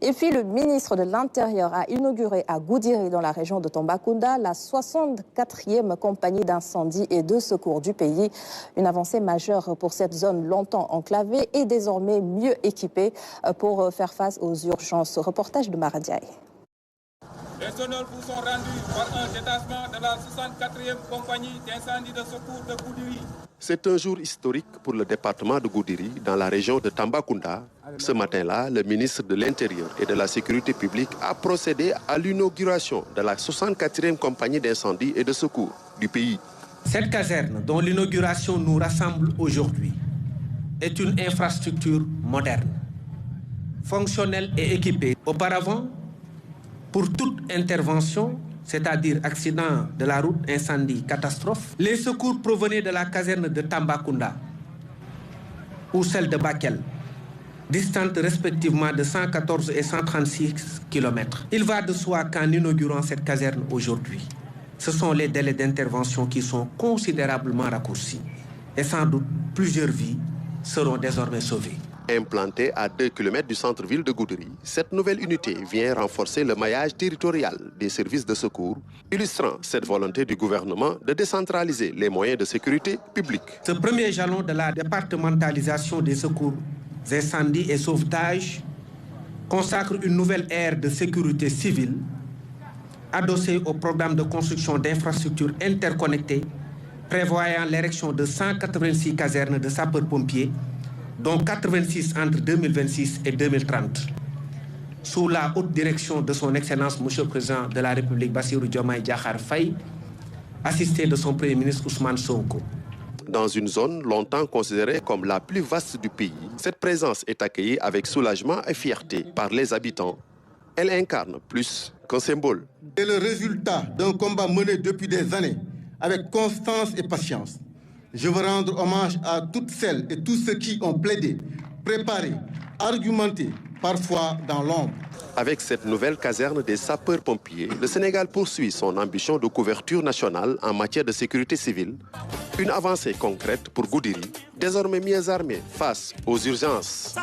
Et puis le ministre de l'Intérieur a inauguré à Goudiri, dans la région de Tambacounda, la 64e compagnie d'incendie et de secours du pays. Une avancée majeure pour cette zone longtemps enclavée et désormais mieux équipée pour faire face aux urgences. Reportage de Maradiaï. Les sonores vous sont rendus par un détachement de la 64e compagnie d'incendie de secours de Goudiri. C'est un jour historique pour le département de Goudiri, dans la région de Tambacounda. Ce matin-là, le ministre de l'Intérieur et de la Sécurité publique a procédé à l'inauguration de la 64e compagnie d'incendie et de secours du pays. Cette caserne, dont l'inauguration nous rassemble aujourd'hui, est une infrastructure moderne, fonctionnelle et équipée. Auparavant, pour toute intervention, c'est-à-dire accident de la route, incendie, catastrophe, les secours provenaient de la caserne de Tambacounda ou celle de Bakel, distantes respectivement de 114 et 136 km. Il va de soi qu'en inaugurant cette caserne aujourd'hui, ce sont les délais d'intervention qui sont considérablement raccourcis et sans doute plusieurs vies seront désormais sauvées. Implantée à 2 km du centre-ville de Goudiri, cette nouvelle unité vient renforcer le maillage territorial des services de secours, illustrant cette volonté du gouvernement de décentraliser les moyens de sécurité publique. Ce premier jalon de la départementalisation des secours, incendies et sauvetage consacre une nouvelle ère de sécurité civile adossée au programme de construction d'infrastructures interconnectées prévoyant l'érection de 186 casernes de sapeurs-pompiers, dont 86 entre 2026 et 2030, sous la haute direction de son Excellence Monsieur le Président de la République Bassirou Diomaye Diakhar Faye, assisté de son Premier ministre Ousmane Sonko. Dans une zone longtemps considérée comme la plus vaste du pays, cette présence est accueillie avec soulagement et fierté par les habitants. Elle incarne plus qu'un symbole. C'est le résultat d'un combat mené depuis des années avec constance et patience. Je veux rendre hommage à toutes celles et tous ceux qui ont plaidé, préparé, argumenté, parfois dans l'ombre. Avec cette nouvelle caserne des sapeurs-pompiers, le Sénégal poursuit son ambition de couverture nationale en matière de sécurité civile. Une avancée concrète pour Goudiri, désormais mieux armée face aux urgences.